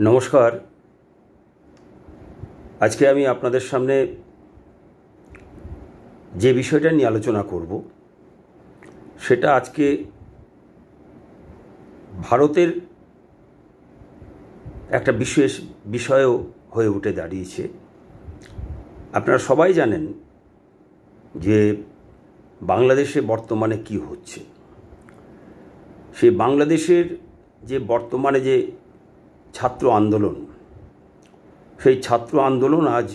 নমস্কার। আজকে আমি আপনাদের সামনে যে বিষয়টা নিয়ে আলোচনা করব সেটা আজকে ভারতের একটা বিশেষ বিষয়ও হয়ে উঠে দাঁড়িয়েছে। আপনারা সবাই জানেন যে বাংলাদেশে বর্তমানে কি হচ্ছে। সেই বাংলাদেশের যে বর্তমানে যে ছাত্র আন্দোলন, সেই ছাত্র আন্দোলন আজ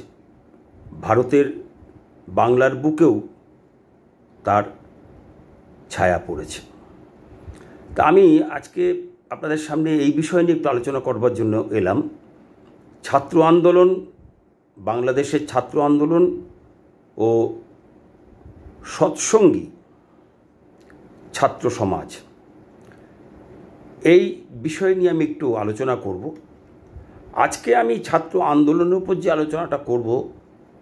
ভারতের বাংলার বুকেও তার ছায়া পড়েছে। তা আমি আজকে আপনাদের সামনে এই বিষয় নিয়ে একটু আলোচনা করবার জন্য এলাম। ছাত্র আন্দোলন, বাংলাদেশের ছাত্র আন্দোলন ও সৎসঙ্গী ছাত্র সমাজ, এই বিষয় নিয়ে আমি একটু আলোচনা করব। আজকে আমি ছাত্র আন্দোলনের উপর যে আলোচনাটা করব,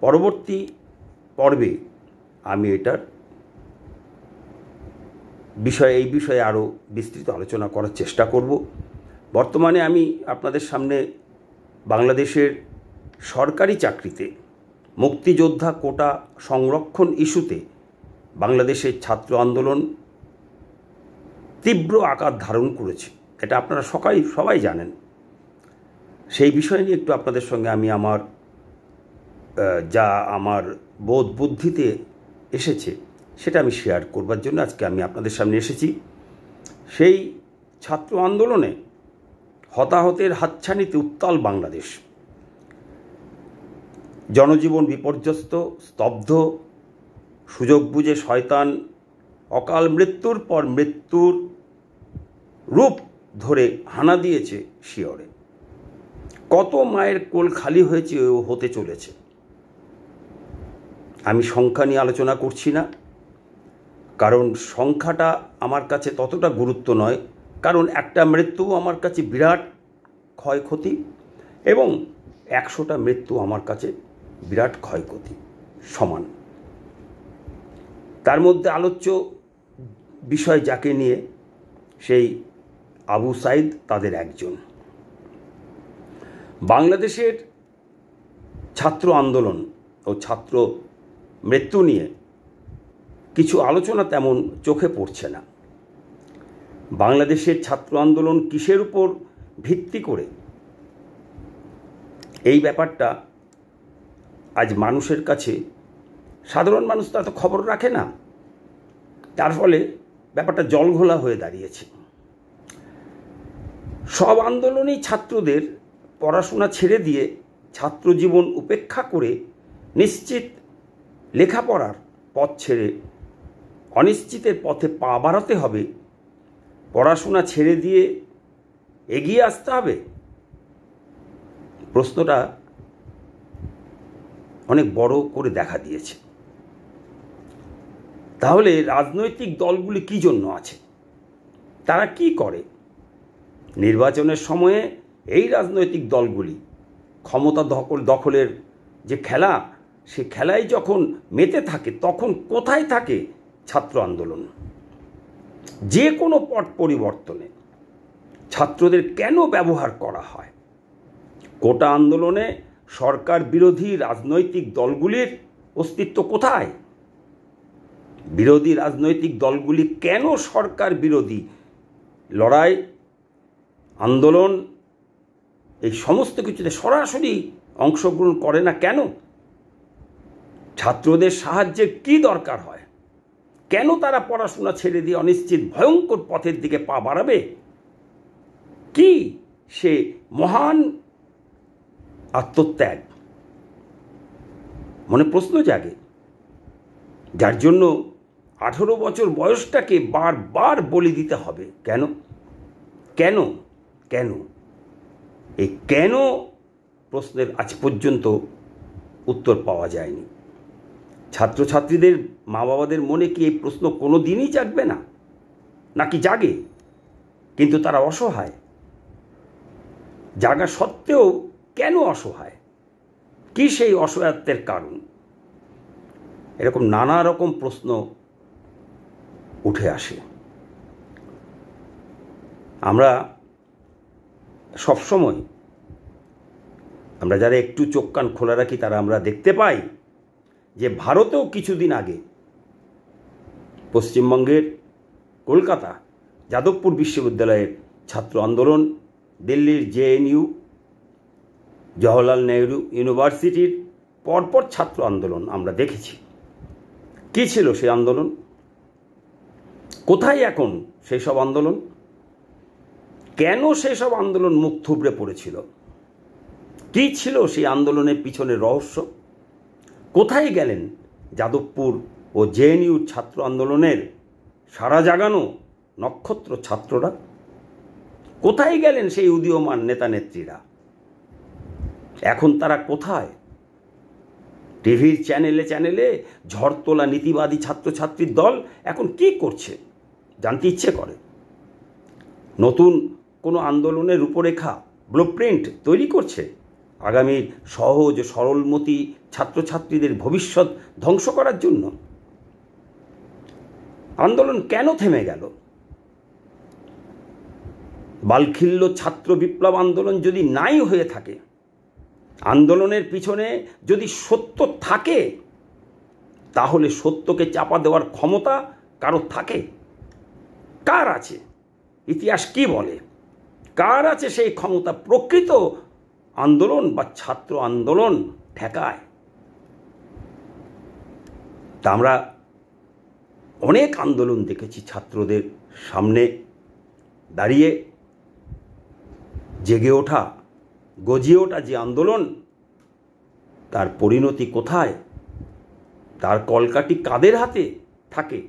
পরবর্তী পর্বে আমি এটার এই বিষয়ে আরও বিস্তৃত আলোচনা করার চেষ্টা করব। বর্তমানে আমি আপনাদের সামনে বাংলাদেশের সরকারি চাকরিতে মুক্তিযোদ্ধা কোটা সংরক্ষণ ইস্যুতে বাংলাদেশের ছাত্র আন্দোলন তীব্র আকার ধারণ করেছে, এটা আপনারা সবাই জানেন। সেই বিষয় নিয়ে একটু আপনাদের সঙ্গে আমি আমার বোধ বুদ্ধিতে এসেছে সেটা আমি শেয়ার করবার জন্য আজকে আমি আপনাদের সামনে এসেছি। সেই ছাত্র আন্দোলনে হতাহতের হাতছানিতে উত্তাল বাংলাদেশ, জনজীবন বিপর্যস্ত, স্তব্ধ, সুযোগ বুঝে শয়তান অকাল মৃত্যুর পর মৃত্যুর রূপ ধরে হানা দিয়েছে শিয়রে। কত মায়ের কোল খালি হয়েছে ও হতে চলেছে। আমি সংখ্যা নিয়ে আলোচনা করছি না, কারণ সংখ্যাটা আমার কাছে ততটা গুরুত্ব নয়। কারণ একটা মৃত্যু আমার কাছে বিরাট ক্ষয়ক্ষতি এবং 100টা মৃত্যু আমার কাছে বিরাট ক্ষয়ক্ষতি সমান। তার মধ্যে আলোচ্য বিষয় যাকে নিয়ে, সেই আবু সাইদ তাদের একজন। বাংলাদেশের ছাত্র আন্দোলন ও ছাত্র মৃত্যু নিয়ে কিছু আলোচনা তেমন চোখে পড়ছে না। বাংলাদেশের ছাত্র আন্দোলন কিসের উপর ভিত্তি করে, এই ব্যাপারটা আজ মানুষের কাছে, সাধারণ মানুষ তো এত খবর রাখে না, তার ফলে ব্যাপারটা জলঘোলা হয়ে দাঁড়িয়েছে। সব আন্দোলনেই ছাত্রদের পড়াশোনা ছেড়ে দিয়ে, ছাত্র জীবন উপেক্ষা করে নিশ্চিত লেখাপড়ার পথ ছেড়ে অনিশ্চিতের পথে পা বাড়াতে হবে, পড়াশোনা ছেড়ে দিয়ে এগিয়ে আসতে হবে। প্রশ্নটা অনেক বড় করে দেখা দিয়েছে। তাহলে রাজনৈতিক দলগুলি কী জন্য আছে, তারা কি করে? নির্বাচনের সময়ে এই রাজনৈতিক দলগুলি ক্ষমতা দখলের যে খেলা, সে খেলায় যখন মেতে থাকে, তখন কোথায় থাকে ছাত্র আন্দোলন? যে কোনো পট পরিবর্তনে ছাত্রদের কেন ব্যবহার করা হয়? কোটা আন্দোলনে সরকার বিরোধী রাজনৈতিক দলগুলির অস্তিত্ব কোথায়? বিরোধী রাজনৈতিক দলগুলি কেন সরকার বিরোধী লড়াই, আন্দোলন, এই সমস্ত কিছুতে সরাসরি অংশগ্রহণ করে না কেন? ছাত্রদের সাহায্যের কি দরকার হয়? কেন তারা পড়াশোনা ছেড়ে দিয়ে অনিশ্চিত ভয়ঙ্কর পথের দিকে পা বাড়াবে? কি সে মহান আত্মত্যাগ? মনে প্রশ্ন জাগে, যার জন্য 18 বছর বয়সটাকে বারবার বলি দিতে হবে। কেন কেন কেন? এই কেন প্রশ্নের আজ পর্যন্ত উত্তর পাওয়া যায়নি। ছাত্রছাত্রীদের মা বাবাদের মনে কি এই প্রশ্ন কোনো দিনই জাগবে না, নাকি জাগে কিন্তু তারা অসহায়? জাগা সত্ত্বেও কেন অসহায়? কি সেই অসহায়ত্বের কারণ? এরকম নানা রকম প্রশ্ন উঠে আসে। আমরা সবসময় আমরা যারা একটু চোখ কান খোলা রাখি তারা আমরা দেখতে পাই যে ভারতেও কিছুদিন আগে পশ্চিমবঙ্গের কলকাতা যাদবপুর বিশ্ববিদ্যালয়ের ছাত্র আন্দোলন, দিল্লির জেএনইউ, জওহরলাল নেহরু ইউনিভার্সিটির পরপর ছাত্র আন্দোলন আমরা দেখেছি। কী ছিল সেই আন্দোলন? কোথায় এখন সেই সব আন্দোলন? কেন সেই সব আন্দোলন মুখ থুবড়ে পড়েছিল? কী ছিল সেই আন্দোলনের পিছনের রহস্য? কোথায় গেলেন যাদবপুর ও জেএনইউর ছাত্র আন্দোলনের সারা জাগানো নক্ষত্র ছাত্ররা? কোথায় গেলেন সেই উদীয়মান নেতা নেত্রীরা? এখন তারা কোথায়? টিভির চ্যানেলে চ্যানেলে ঝড় তোলা নীতিবাদী ছাত্রছাত্রীর দল এখন কি করছে জানতে ইচ্ছে করে। নতুন কোনো আন্দোলনের রূপরেখা, ব্লুপ্রিন্ট তৈরি করছে আগামীর সহজ সরলমতি ছাত্রছাত্রীদের ভবিষ্যৎ ধ্বংস করার জন্য। আন্দোলন কেন থেমে গেল? বালখিল্য ছাত্র বিপ্লব আন্দোলন যদি নাই হয়ে থাকে, আন্দোলনের পিছনে যদি সত্য থাকে, তাহলে সত্যকে চাপা দেওয়ার ক্ষমতা কারো থাকে? কার আছে? ইতিহাস কি বলে? কার আছে সেই ক্ষমতা প্রকৃত আন্দোলন বা ছাত্র আন্দোলন ঠেকায়? তা আমরা অনেক আন্দোলন দেখেছি ছাত্রদের সামনে দাঁড়িয়ে জেগে ওঠা, গজিয়ে ওঠা যে আন্দোলন, তার পরিণতি কোথায়? তার কলকাঠি কাদের হাতে থাকে?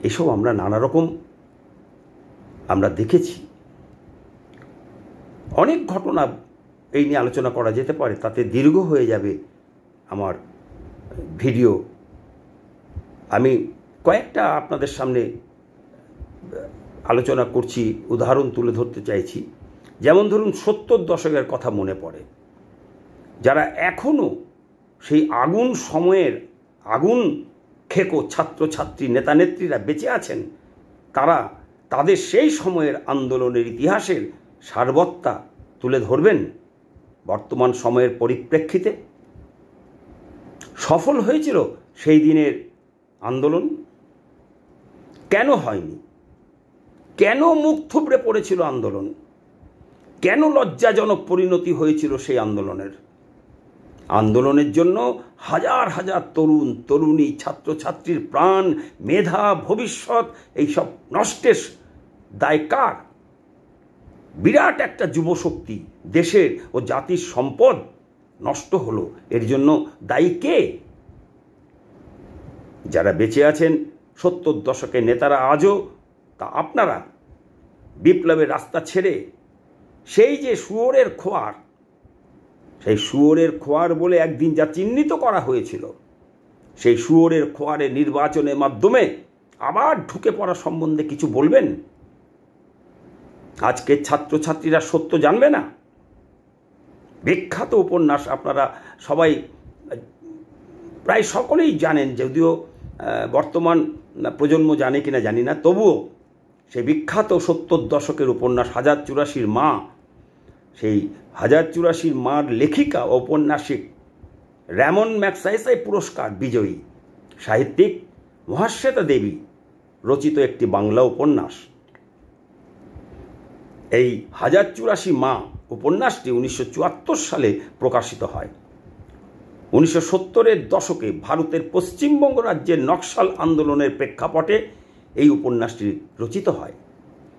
এসব আমরা নানা রকম আমরা দেখেছি। অনেক ঘটনা এই নিয়ে আলোচনা করা যেতে পারে, তাতে দীর্ঘ হয়ে যাবে আমার ভিডিও। আমি কয়েকটা আপনাদের সামনে আলোচনা করছি, উদাহরণ তুলে ধরতে চাইছি। যেমন ধরুন 70 দশকের কথা মনে পড়ে। যারা এখনও সেই আগুন সময়ের আগুন খেকো ছাত্রছাত্রী নেতানেত্রীরা বেঁচে আছেন, তারা তাদের সেই সময়ের আন্দোলনের ইতিহাসের সারবত্তা তুলে ধরবেন বর্তমান সময়ের পরিপ্রেক্ষিতে। সফল হয়েছিল সেই দিনের আন্দোলন? কেন হয়নি? কেন মুখ থুবড়ে পড়েছিল আন্দোলন? কেন লজ্জাজনক পরিণতি হয়েছিল সেই আন্দোলনের? আন্দোলনের জন্য হাজার হাজার তরুণ তরুণী ছাত্রছাত্রীর প্রাণ, মেধা, ভবিষ্যৎ এইসব নষ্টের দায় কার? বিরাট একটা যুবশক্তি, দেশের ও জাতির সম্পদ নষ্ট হলো, এর জন্য দায়ী কে? যারা বেঁচে আছেন 70 দশকের নেতারা আজও, তা আপনারা বিপ্লবের রাস্তা ছেড়ে সেই যে শুয়োরের খোয়ার, সেই শুয়োরের খোয়ার বলে একদিন যা চিহ্নিত করা হয়েছিল, সেই শুয়োরের খোয়ারে নির্বাচনের মাধ্যমে আবার ঢুকে পড়া সম্বন্ধে কিছু বলবেন? আজকের ছাত্রছাত্রীরা সত্য জানবে না? বিখ্যাত উপন্যাস আপনারা সবাই প্রায় সকলেই জানেন, যদিও বর্তমান প্রজন্ম জানে কিনা জানি না, তবুও সেই বিখ্যাত 70 দশকের উপন্যাস 1084 মা, সেই 1084 মার লেখিকা ঔপন্যাসিক র্যামন ম্যাগসাইসে পুরস্কার বিজয়ী সাহিত্যিক মহাশ্বেতা দেবী রচিত একটি বাংলা উপন্যাস। এই 1084 মা উপন্যাসটি 1974 সালে প্রকাশিত হয়। 1970-এর দশকে ভারতের পশ্চিমবঙ্গ রাজ্যের নকশাল আন্দোলনের প্রেক্ষাপটে এই উপন্যাসটি রচিত হয়।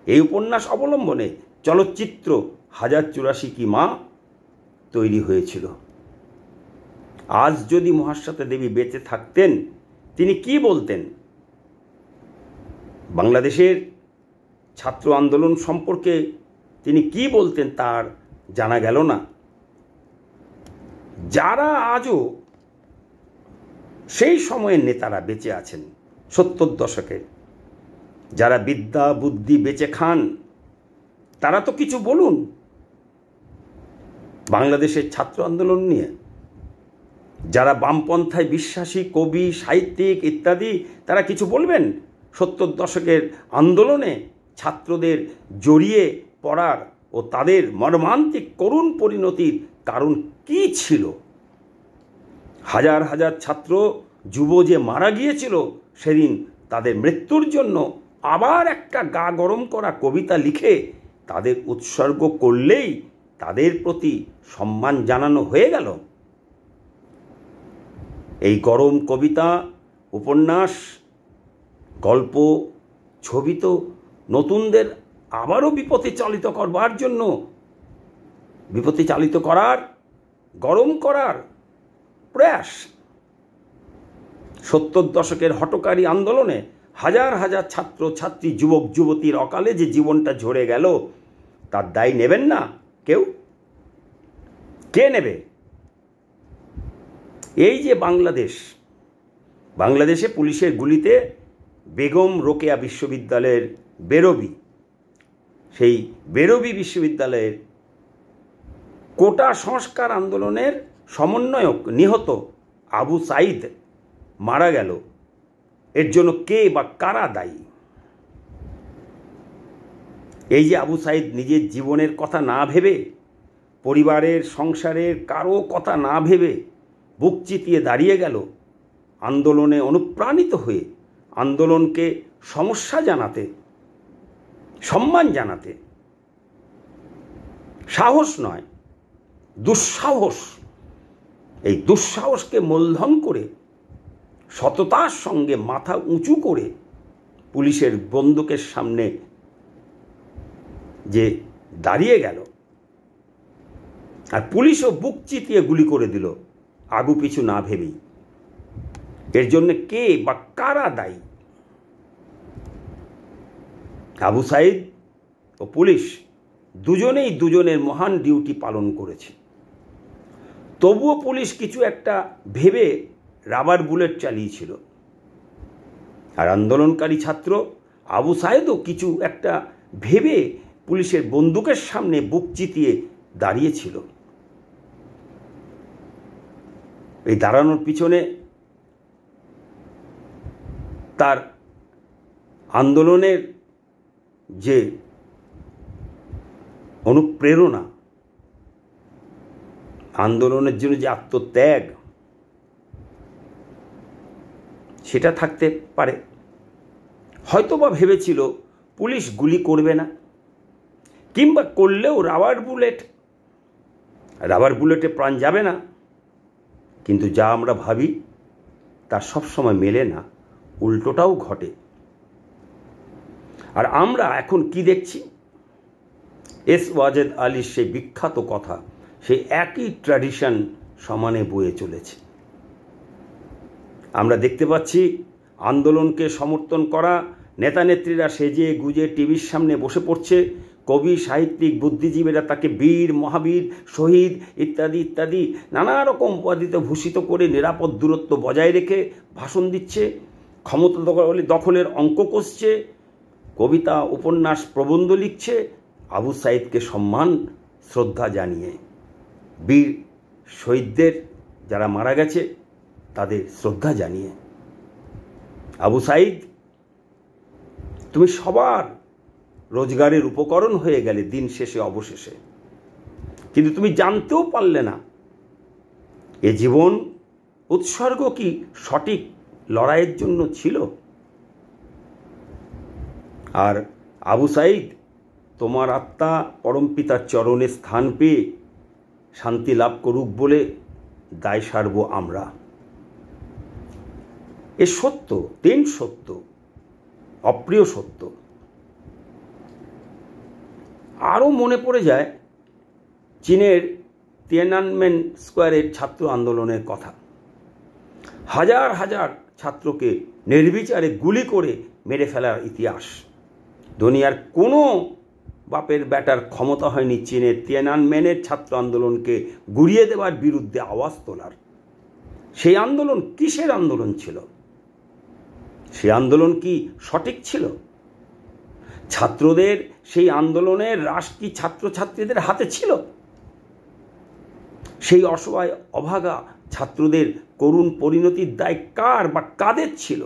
এই উপন্যাস অবলম্বনে চলচ্চিত্র 1084 কি মা তৈরি হয়েছিল। আজ যদি মহাশ্বেতা দেবী বেঁচে থাকতেন, তিনি কি বলতেন? বাংলাদেশের ছাত্র আন্দোলন সম্পর্কে তিনি কি বলতেন তার জানা গেল না। যারা আজও সেই সময়ের নেতারা বেঁচে আছেন 70 দশকের, যারা বিদ্যা বুদ্ধি বেঁচে খান, তারা তো কিছু বলুন বাংলাদেশের ছাত্র আন্দোলন নিয়ে। যারা বামপন্থায় বিশ্বাসী কবি, সাহিত্যিক ইত্যাদি, তারা কিছু বলবেন 70 দশকের আন্দোলনে ছাত্রদের জড়িয়ে পড়ার ও তাদের মর্মান্তিক করুণ পরিণতির কারণ কি ছিল? হাজার হাজার ছাত্র যুব যে মারা গিয়েছিল সেদিন, তাদের মৃত্যুর জন্য আবার একটা গা গরম করা কবিতা লিখে তাদের উৎসর্গ করলেই তাদের প্রতি সম্মান জানানো হয়ে গেল। এই গরম কবিতা, উপন্যাস, গল্প, ছবি তো নতুনদের আবারও বিপথে চালিত করবার জন্য, বিপথে চালিত করার, গরম করার প্রয়াস। 70 দশকের হঠকারী আন্দোলনে হাজার হাজার ছাত্র ছাত্রী, যুবক যুবতীর অকালে যে জীবনটা ঝরে গেল, তার দায় নেবেন না কেউ? কে নেবে? এই যে বাংলাদেশে পুলিশের গুলিতে বেগম রোকেয়া বিশ্ববিদ্যালয়ের বেরোবি, সেই বেরোবি বিশ্ববিদ্যালয়ের কোটা সংস্কার আন্দোলনের সমন্বয়ক নিহত আবু সাঈদ মারা গেল, এর জন্য কে বা কারা দায়ী? এই যে আবু সাঈদ নিজের জীবনের কথা না ভেবে, পরিবারের, সংসারের কারো কথা না ভেবে বুক চিতিয়ে দাঁড়িয়ে গেল, আন্দোলনে অনুপ্রাণিত হয়ে, আন্দোলনকে সমস্যা জানাতে, সম্মান জানাতে। সাহস নয়, দুঃসাহস। এই দুঃসাহসকে মূলধন করে, সততার সঙ্গে মাথা উঁচু করে পুলিশের বন্দুকের সামনে যে দাঁড়িয়ে গেল, আর পুলিশও বুক চিতিয়ে গুলি করে দিল আগু পিছু না ভেবেই। এর জন্য কে বা কারা দায়ী? আবু সাঈদ ও পুলিশ দুজনেই দুজনের মহান ডিউটি পালন করেছে। তবুও পুলিশ কিছু একটা ভেবে রাবার বুলেট চালিয়েছিল, আর আন্দোলনকারী ছাত্র আবু সাঈদও কিছু একটা ভেবে পুলিশের বন্দুকের সামনে বুক চিতিয়ে দাঁড়িয়েছিল। এই দাঁড়ানোর পিছনে তার আন্দোলনের যে অনুপ্রেরণা, আন্দোলনের জন্য যে আত্মত্যাগ, সেটা থাকতে পারে। হয়তোবা ভেবেছিল পুলিশ গুলি করবে না, কিংবা করলেও রাবার বুলেটে প্রাণ যাবে না। কিন্তু যা আমরা ভাবি তা সবসময় মেলে না, উল্টোটাও ঘটে। আর আমরা এখন কি দেখছি? এস ওয়াজেদ আলীর সেই বিখ্যাত কথা, সেই একই ট্র্যাডিশন সমানে বয়ে চলেছে। আমরা দেখতে পাচ্ছি আন্দোলনকে সমর্থন করা নেতানেত্রীরা সেজে গুজে টিভির সামনে বসে পড়ছে। কবি, সাহিত্যিক, বুদ্ধিজীবীরা তাকে বীর, মহাবীর, শহীদ ইত্যাদি ইত্যাদি নানা রকম উপাধিতে ভূষিত করে নিরাপদ দূরত্ব বজায় রেখে ভাষণ দিচ্ছে, ক্ষমতা দখলের অঙ্ক কষছে, কবিতা, উপন্যাস, প্রবন্ধ লিখছে আবু সাঈদকে সম্মান শ্রদ্ধা জানিয়ে। বীর শহীদদের যারা মারা গেছে তাদের শ্রদ্ধা জানিয়ে। আবু সাঈদ, তুমি সবার রোজগারের উপকরণ হয়ে গেলে দিন শেষে, অবশেষে। কিন্তু তুমি জানতেও পারলে না এ জীবন উৎসর্গ কি সঠিক লড়াইয়ের জন্য ছিল। আর আবু সাঈদ, তোমার আত্মা পরমপিতার চরণে স্থান পেয়ে শান্তি লাভ করুক বলে দায় সারব আমরা। এ সত্য, তিন সত্য, অপ্রিয় সত্য। আরও মনে পড়ে যায় চীনের তিয়ানানমেন স্কোয়ারের ছাত্র আন্দোলনের কথা। হাজার হাজার ছাত্রকে নির্বিচারে গুলি করে মেরে ফেলার ইতিহাস। দুনিয়ার কোনো বাপের বেটার ক্ষমতা হয়নি চীনের তিয়ানানমেনের ছাত্র আন্দোলনকে গুড়িয়ে দেওয়ার বিরুদ্ধে আওয়াজ তোলার। সেই আন্দোলন কিসের আন্দোলন ছিল? সেই আন্দোলন কি সঠিক ছিল? ছাত্রদের সেই আন্দোলনের রাশ কি ছাত্রছাত্রীদের হাতে ছিল? সেই অসহায় অভাগা ছাত্রদের করুণ পরিণতির দায় কার বা কাদের ছিল?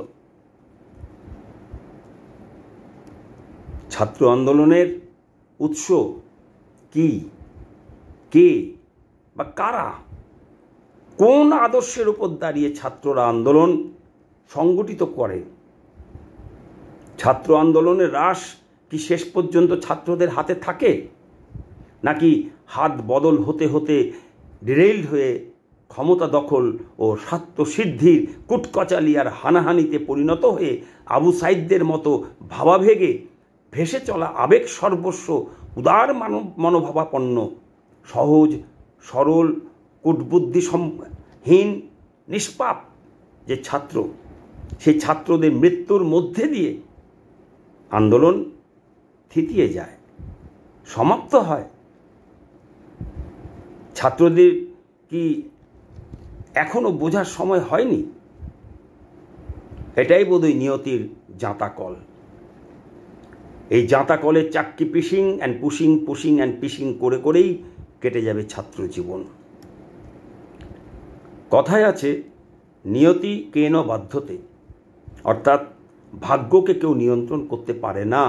ছাত্র আন্দোলনের উৎস কি, কে বা কারা, কোন আদর্শের উপর দাঁড়িয়ে ছাত্ররা আন্দোলন সংগঠিত করে? ছাত্র আন্দোলনের রাশ কি শেষ পর্যন্ত ছাত্রদের হাতে থাকে, নাকি হাত বদল হতে হতে ডিরেইলড হয়ে ক্ষমতা দখল ও স্বার্থসিদ্ধির কুটকচালি আর হানাহানিতে পরিণত হয়ে আবু সাইদদের মতো ভাবাবেগে ভেসে চলা আবেগ সর্বস্ব উদার মনোভাবাপন্ন সহজ সরল কূটবুদ্ধিহীন নিষ্পাপ যে ছাত্র, সেই ছাত্রদের মৃত্যুর মধ্যে দিয়ে আন্দোলন থিতিয়ে যায়, সমাপ্ত হয়? ছাত্রদের কি এখনো বোঝার সময় হয়নি? এটাই বোধহয় নিয়তির জাঁতাকল। এই জাঁতাকলের চাক্কি পিসিং অ্যান্ড পুশিং, পুশিং অ্যান্ড পিসিং করে করেই কেটে যাবে ছাত্র জীবন। কথায় আছে, নিয়তি কেন বাধ্যতে, অর্থাৎ ভাগ্যকে কেউ নিয়ন্ত্রণ করতে পারে না।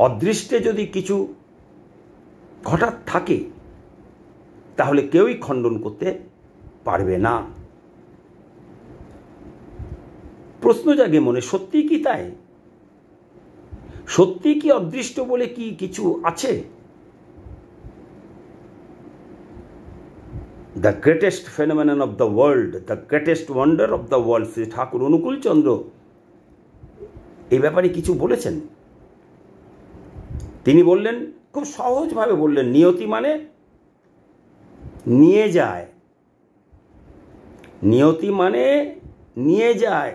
অদৃষ্টে যদি কিছু ঘটাৎ থাকে তাহলে কেউই খণ্ডন করতে পারবে না। প্রশ্ন জাগে মনে, সত্যি কি তাই? সত্যি কি অদৃষ্ট বলে কি কিছু আছে? The greatest phenomenon of the world, the greatest wonder of the world, Shri Thakur Anukul Chandra এই ব্যাপারে কিছু বলেছেন। তিনি বললেন, খুব সহজভাবে বললেন, নিয়তি মানে নিয়ে যায়। নিয়তি মানে নিয়ে যায়,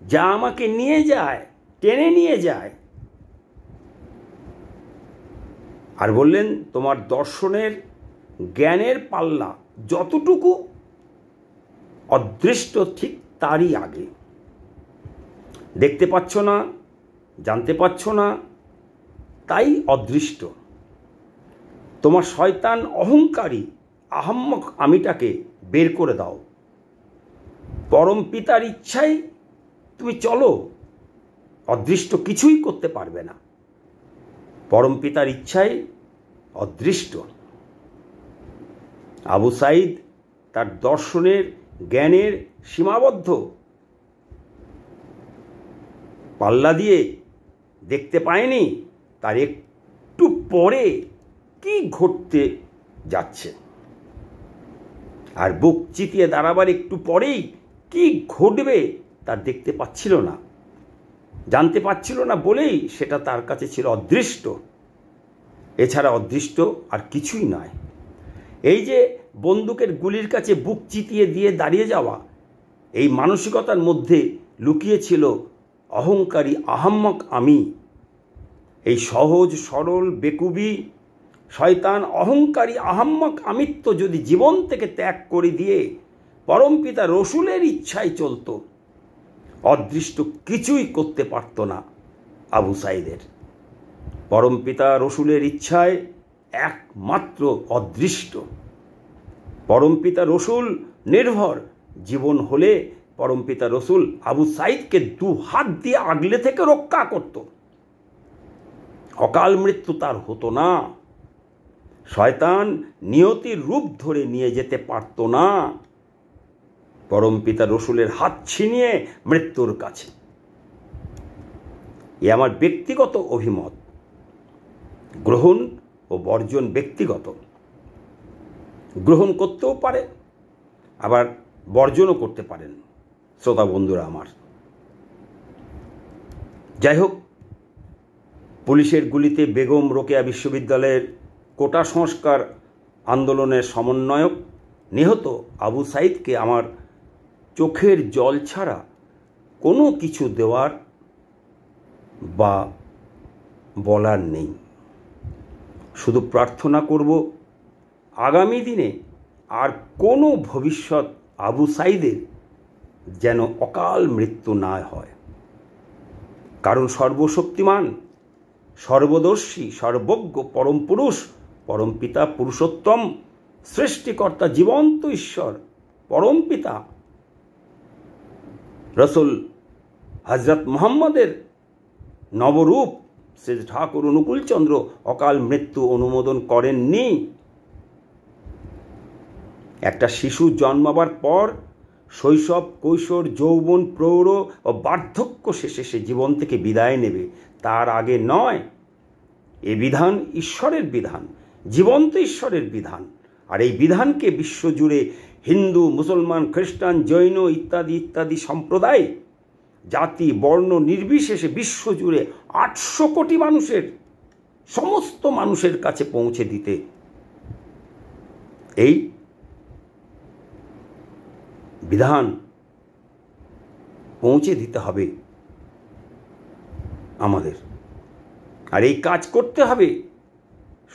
যা আমাকে নিয়ে যায়, টেনে নিয়ে যায়। আর বললেন, তোমার দর্শনের জ্ঞানের পাল্লা যতটুকু অদৃষ্ট ঠিক তারই আগে। দেখতে পাচ্ছ না, জানতে পারছ না, তাই অদৃষ্ট। তোমার শয়তান অহংকারী আহাম্মক আমিটাকে বের করে দাও। পরম পিতার ইচ্ছায় তুমি চলো, অদৃষ্ট কিছুই করতে পারবে না। পরম পিতার ইচ্ছায় অদৃষ্ট। আবু সাইদ তার দর্শনের জ্ঞানের সীমাবদ্ধ পাল্লা দিয়ে দেখতে পায়নি তার একটু পরে কি ঘটতে যাচ্ছে, আর বুক চিতিয়ে দাঁড়াবার একটু পরেই কি ঘটবে তা দেখতে পাচ্ছিল না, জানতে পারছিল না বলেই সেটা তার কাছে ছিল অদৃষ্ট। এছাড়া অদৃষ্ট আর কিছুই নয়। এই যে বন্দুকের গুলির কাছে বুক চিতিয়ে দিয়ে দাঁড়িয়ে যাওয়া, এই মানসিকতার মধ্যে লুকিয়েছিল অহংকারী আহাম্মক আমি। এই সহজ সরল বেকুবি শয়তান অহংকারী আহাম্মক আমিত্ব যদি জীবন থেকে ত্যাগ করে দিয়ে পরমপিতা রসুলের ইচ্ছায় চলত, অদৃষ্ট কিছুই করতে পারত না আবু সাইদের। পরমপিতা রসুলের ইচ্ছায় একমাত্র অদৃষ্ট। পরমপিতা রসুল নির্ভর জীবন হলে পরমপিতা রসুল আবু সাইদকে দু হাত দিয়ে আগলে থেকে রক্ষা করত। অকাল মৃত্যু তার হতো না। শয়তান নিয়তির রূপ ধরে নিয়ে যেতে পারত না পরমপিতা রসুলের হাত ছিনিয়ে মৃত্যুর কাছে। এ আমার ব্যক্তিগত অভিমত। গ্রহণ ও বর্জন ব্যক্তিগত। গ্রহণ করতেও পারে, আবার বর্জনও করতে পারেন শ্রোতা বন্ধুরা আমার। যাই হোক, পুলিশের গুলিতে বেগম রোকেয়া বিশ্ববিদ্যালয়ের কোটা সংস্কার আন্দোলনের সমন্বয়ক নিহত আবু সাইদকে আমার চোখের জল ছাড়া কোনো কিছু দেওয়ার বা বলার নেই। শুধু প্রার্থনা করব আগামী দিনে আর কোনো ভবিষ্যৎ আবু সাইদের যেন অকাল মৃত্যু না হয়। কারণ সর্বশক্তিমান, সর্বদর্শী, সর্বজ্ঞ পরম পুরুষ, পরম পিতা পুরুষোত্তম, সৃষ্টিকর্তা, জীবন্ত ঈশ্বর, পরম পিতা রসুল হজরত মুহাম্মদের নবরূপ সে ঠাকুর অনুকূলচন্দ্র অকাল মৃত্যু অনুমোদন করেননি। একটা শিশু জন্মাবার পর শৈশব, কৈশোর, যৌবন, প্রৌঢ় ও বার্ধক্য শেষে সে জীবন থেকে বিদায় নেবে, তার আগে নয়। এ বিধান ঈশ্বরের বিধান, জীবন্ত ঈশ্বরের বিধান। আর এই বিধানকে বিশ্বজুড়ে হিন্দু, মুসলমান, খ্রিস্টান, জৈন ইত্যাদি ইত্যাদি সম্প্রদায়, জাতি, বর্ণ নির্বিশেষে বিশ্বজুড়ে 800 কোটি মানুষের, সমস্ত মানুষের কাছে পৌঁছে দিতে এই বিধান পৌঁছে দিতে হবে আমাদের। আর এই কাজ করতে হবে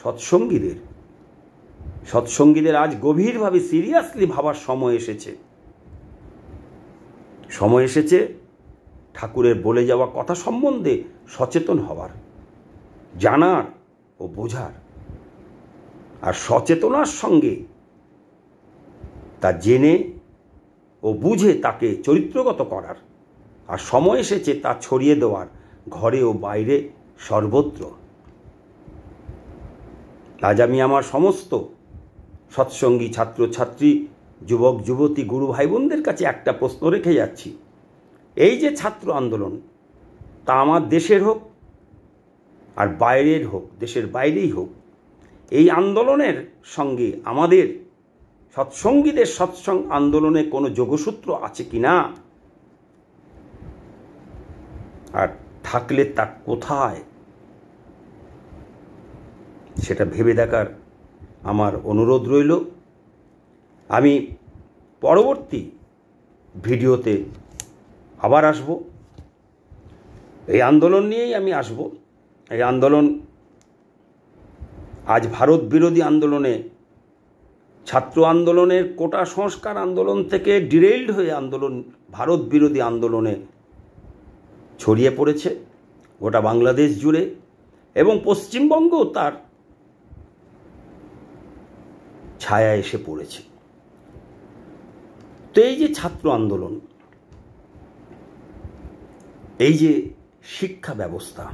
সৎসঙ্গীদের। সৎসঙ্গীদের আজ গভীরভাবে সিরিয়াসলি ভাবার সময় এসেছে। সময় এসেছে ঠাকুরের বলে যাওয়া কথা সম্বন্ধে সচেতন হওয়ার, জানার ও বোঝার। আর সচেতনার সঙ্গে তা জেনে ও বুঝে তাকে চরিত্রগত করার। আর সময় এসেছে তা ছড়িয়ে দেওয়ার, ঘরে ও বাইরে সর্বত্র। আজ আমি আমার সমস্ত সৎসঙ্গী, ছাত্রছাত্রী, যুবক যুবতী, গুরু ভাই বোনদের কাছে একটা প্রশ্ন রেখে যাচ্ছি। এই যে ছাত্র আন্দোলন, তা আমার দেশের হোক আর বাইরের হোক, দেশের বাইরেই হোক, এই আন্দোলনের সঙ্গে আমাদের সৎসঙ্গীদের সৎসঙ্গ আন্দোলনে কোনো যোগসূত্র আছে কি না, আর থাকলে তা কোথায়, সেটা ভেবে দেখার আমার অনুরোধ রইল। আমি পরবর্তী ভিডিওতে আবার আসব, এই আন্দোলন নিয়েই আমি আসব। এই আন্দোলন আজ ভারত বিরোধী আন্দোলনে, ছাত্র আন্দোলনের কোটা সংস্কার আন্দোলন থেকে ডিরেইলড হয়ে আন্দোলন ভারত বিরোধী আন্দোলনে ছড়িয়ে পড়েছে গোটা বাংলাদেশ জুড়ে, এবং পশ্চিমবঙ্গও তার ছায়া এসে পড়েছে। তো এই যে ছাত্র আন্দোলন, এই যে শিক্ষা ব্যবস্থা,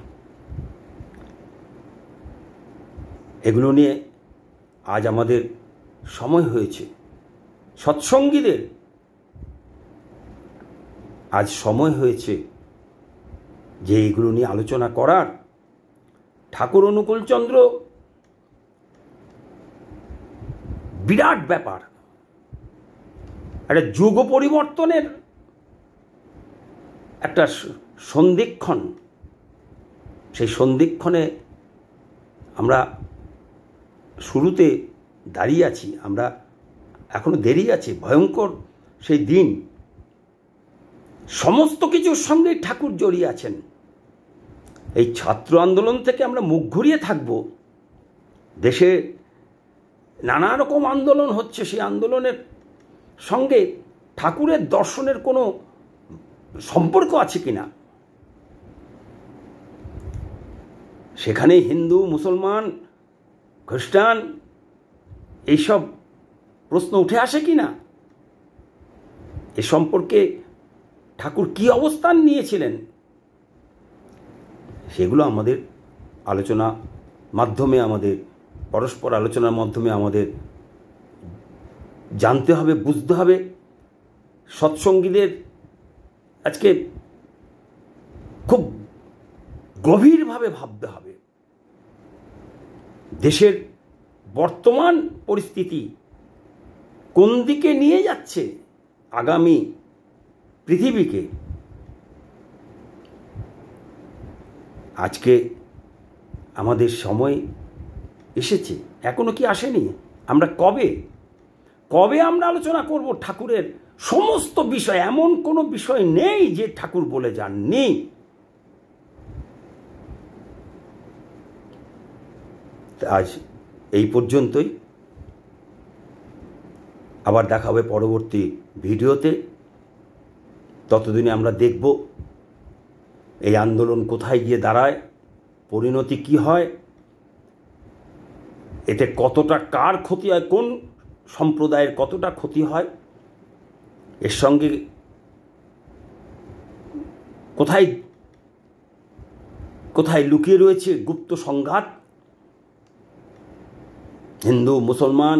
এগুলো নিয়ে আজ আমাদের সময় হয়েছে। সৎসঙ্গীদের আজ সময় হয়েছে যে এগুলো নিয়ে আলোচনা করার। ঠাকুর অনুকূলচন্দ্র বিরাট ব্যাপার, একটা যুগ পরিবর্তনের একটা সন্ধিক্ষণ। সেই সন্ধিক্ষণে আমরা শুরুতে দাঁড়িয়ে আছি, আমরা এখনো দেরি আছে। ভয়ঙ্কর সেই দিন, সমস্ত কিছুর সঙ্গেই ঠাকুর জড়িয়ে আছেন। এই ছাত্র আন্দোলন থেকে আমরা মুখ ঘুরিয়ে থাকব। দেশে নানা রকম আন্দোলন হচ্ছে, সেই আন্দোলনের সঙ্গে ঠাকুরের দর্শনের কোনো সম্পর্ক আছে কিনা, সেখানে হিন্দু, মুসলমান, খ্রিস্টান এইসব প্রশ্ন উঠে আসে কি না, এ সম্পর্কে ঠাকুর কি অবস্থান নিয়েছিলেন, সেগুলো আমাদের আলোচনা মাধ্যমে, আমাদের পরস্পর আলোচনার মাধ্যমে আমাদের জানতে হবে, বুঝতে হবে। সৎসঙ্গীদের আজকে খুব গভীরভাবে ভাবতে হবে। দেশের বর্তমান পরিস্থিতি কোন দিকে নিয়ে যাচ্ছে আগামী পৃথিবীকে। আজকে আমাদের সময় এসেছে, এখনো কি আসেনি? আমরা কবে আমরা আলোচনা করব ঠাকুরের সমস্ত বিষয়? এমন কোনো বিষয় নেই যে ঠাকুর বলে যাননি। আজ এই পর্যন্তই, আবার দেখা হবে পরবর্তী ভিডিওতে। ততদিনে আমরা দেখব এই আন্দোলন কোথায় গিয়ে দাঁড়ায়, পরিণতি কি হয়, এতে কতটা কার ক্ষতি হয়, কোন সম্প্রদায়ের কতটা ক্ষতি হয়, এর সঙ্গে কোথায় কোথায় লুকিয়ে রয়েছে গুপ্ত সংঘাত? হিন্দু মুসলমান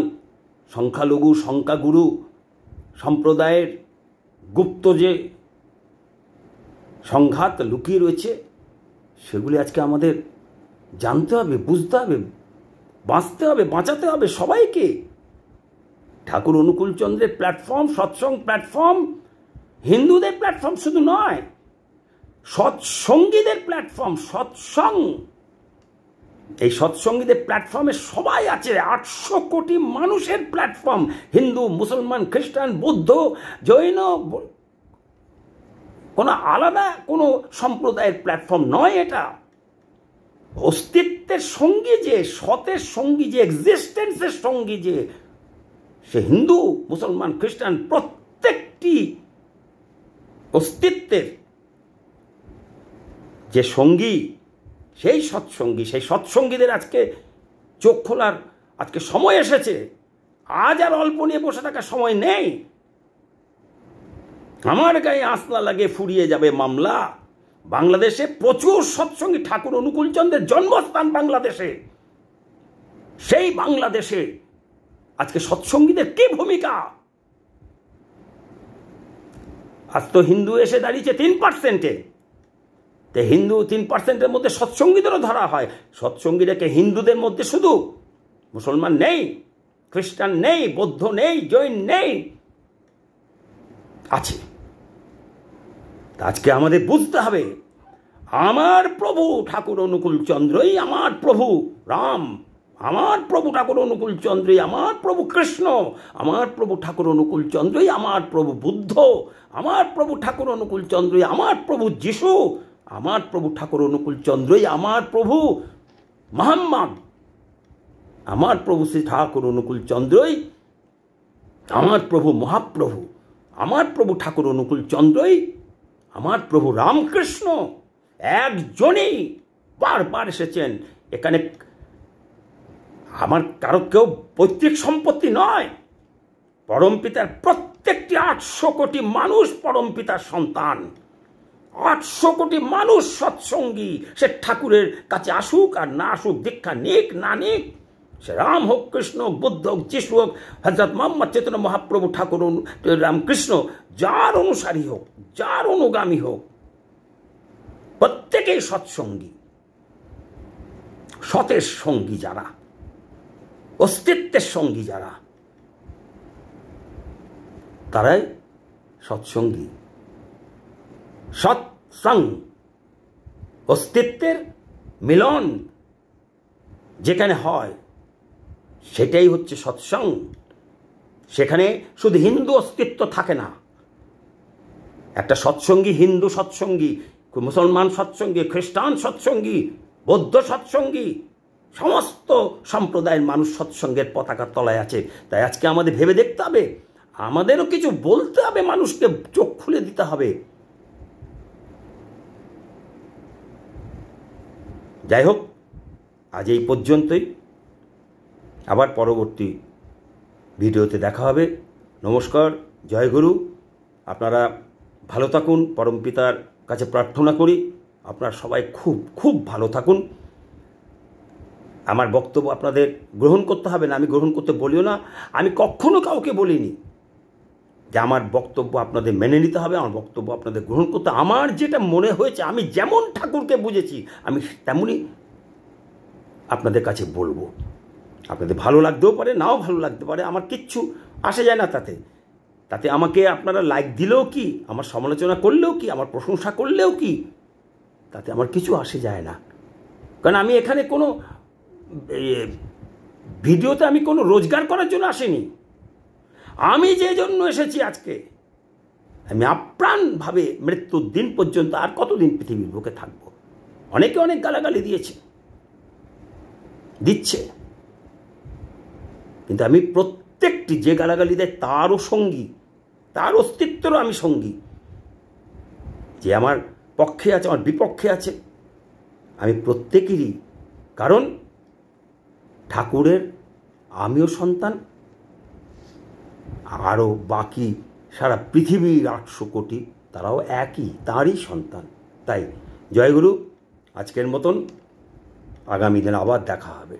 সংখ্যালঘু সংখ্যাগুরু সম্প্রদায়ের গুপ্ত যে সংঘাত লুকিয়ে রয়েছে, সেগুলি আজকে আমাদের জানতে হবে, বুঝতে হবে, বাঁচতে হবে, বাঁচাতে হবে সবাইকে। ঠাকুর অনুকূলচন্দ্রের প্ল্যাটফর্ম, সৎসঙ্গ প্ল্যাটফর্ম হিন্দুদের প্ল্যাটফর্ম শুধু নয়, সৎসঙ্গীদের প্ল্যাটফর্ম। সৎসঙ্গ, এই সৎসঙ্গীদের প্ল্যাটফর্মে সবাই আছে। 800 কোটি মানুষের প্ল্যাটফর্ম। হিন্দু মুসলমান খ্রিস্টান বৌদ্ধ জৈন, কোনো আলাদা কোনো সম্প্রদায়ের প্ল্যাটফর্ম নয় এটা। অস্তিত্বের সঙ্গী যে, সতের সঙ্গী যে, এক্সিস্টেন্সের সঙ্গী যে, সে হিন্দু মুসলমান খ্রিস্টান প্রত্যেকটি অস্তিত্বের যে সঙ্গী, সেই সৎসঙ্গী, সেই সৎসঙ্গীদের আজকে চোখ খোলার আজকে সময় এসেছে। আজ আর অল্প নিয়ে বসে থাকার সময় নেই। আমার গায়ে আঁচলা লাগে ফুরিয়ে যাবে মামলা। বাংলাদেশে প্রচুর সৎসঙ্গী, ঠাকুর অনুকূলচন্দ্রের জন্মস্থান বাংলাদেশে। সেই বাংলাদেশে আজকে সৎসঙ্গীদের কি ভূমিকা? আজ তো হিন্দু এসে দাঁড়িয়েছে 3%-এ। তো হিন্দু 3%-এর মধ্যে সৎসঙ্গীদেরও ধরা হয়। সৎসঙ্গীদেরকে হিন্দুদের মধ্যে শুধু মুসলমান নেই, খ্রিস্টান নেই, বৌদ্ধ নেই, জৈন নেই, আছে। আজকে আমাদের বুঝতে হবে, আমার প্রভু ঠাকুর অনুকূলচন্দ্রই আমার প্রভু রাম, আমার প্রভু ঠাকুর অনুকূলচন্দ্রই আমার প্রভু কৃষ্ণ, আমার প্রভু ঠাকুর অনুকূলচন্দ্রই আমার প্রভু বুদ্ধ, আমার প্রভু ঠাকুর অনুকূলচন্দ্রই আমার প্রভু যিশু, আমার প্রভু ঠাকুর অনুকূলচন্দ্রই আমার প্রভু মোহাম্মদ, আমার প্রভু শ্রী ঠাকুর অনুকূলচন্দ্রই আমার প্রভু মহাপ্রভু, আমার প্রভু ঠাকুর অনুকূলচন্দ্রই আমার প্রভু রামকৃষ্ণ। একজনই বারবার এসেছেন এখানে। আমার কারো কেউ পৈতৃক সম্পত্তি নয়। পরমপিতার প্রত্যেকটি 800 কোটি মানুষ পরমপিতার সন্তান। 800 কোটি মানুষ সৎসঙ্গী। সে ঠাকুরের কাছে আসুক আর না আসুক, দীক্ষা নিক না নিক, সে রাম হোক, কৃষ্ণ হোক, বুদ্ধ হোক, যিশু হোক, হযরত মুহাম্মদ চৈতন্য মহাপ্রভু ঠাকুর রামকৃষ্ণ, যার অনুসারী হোক, যার অনুগামী হোক, প্রত্যেকেই সৎসঙ্গী। সতের সঙ্গী যারা, অস্তিত্বের সঙ্গী যারা, তারাই সৎসঙ্গী। সৎসঙ্গ, অস্তিত্বের মিলন যেখানে হয় সেটাই হচ্ছে সৎসঙ্গ। সেখানে শুধু হিন্দু অস্তিত্ব থাকে না। একটা সৎসঙ্গী, হিন্দু সৎসঙ্গী, মুসলমান সৎসঙ্গী, খ্রিস্টান সৎসঙ্গী, বৌদ্ধ সৎসঙ্গী, সমস্ত সম্প্রদায়ের মানুষ সৎসঙ্গের পতাকার তলায় আছে। তাই আজকে আমাদের ভেবে দেখতে হবে, আমাদেরও কিছু বলতে হবে, মানুষকে চোখ খুলে দিতে হবে। যাই হোক, আজ এই পর্যন্তই। আবার পরবর্তী ভিডিওতে দেখা হবে। নমস্কার, জয়গুরু। আপনারা ভালো থাকুন। পরমপিতার কাছে প্রার্থনা করি আপনারা সবাই খুব খুব ভালো থাকুন। আমার বক্তব্য আপনাদের গ্রহণ করতে হবে না, আমি গ্রহণ করতে বলিও না। আমি কখনো কাউকে বলিনি যে আমার বক্তব্য আপনাদের মেনে নিতে হবে, আমার বক্তব্য আপনাদের গ্রহণ করতে। আমার যেটা মনে হয়েছে, আমি যেমন ঠাকুরকে বুঝেছি, আমি তেমনই আপনাদের কাছে বলবো। আপনাদের ভালো লাগতেও পারে, নাও ভালো লাগতে পারে, আমার কিচ্ছু আসে যায় না তাতে। তাতে আমাকে আপনারা লাইক দিলেও কি, আমার সমালোচনা করলেও কি, আমার প্রশংসা করলেও কি, তাতে আমার কিছু আসে যায় না। কারণ আমি এখানে কোনো ভিডিওতে আমি কোনো রোজগার করার জন্য আসিনি। আমি যে জন্য এসেছি আজকে, আমি আপ্রাণভাবে মৃত্যুর দিন পর্যন্ত, আর কতদিন পৃথিবীর বুকে থাকবো। অনেকে অনেক গালাগালি দিয়েছে, দিচ্ছে, কিন্তু আমি প্রত্যেকটি যে গালাগালি দেয় তারও সঙ্গী, তার অস্তিত্বেরও আমি সঙ্গী। যে আমার পক্ষে আছে, আমার বিপক্ষে আছে, আমি প্রত্যেকেরই। কারণ ঠাকুরের আমিও সন্তান, আরও বাকি সারা পৃথিবীর 800 কোটি তারাও একই, তারই সন্তান। তাই জয়গুরু, আজকের মতন আগামী দিন আবার দেখা হবে।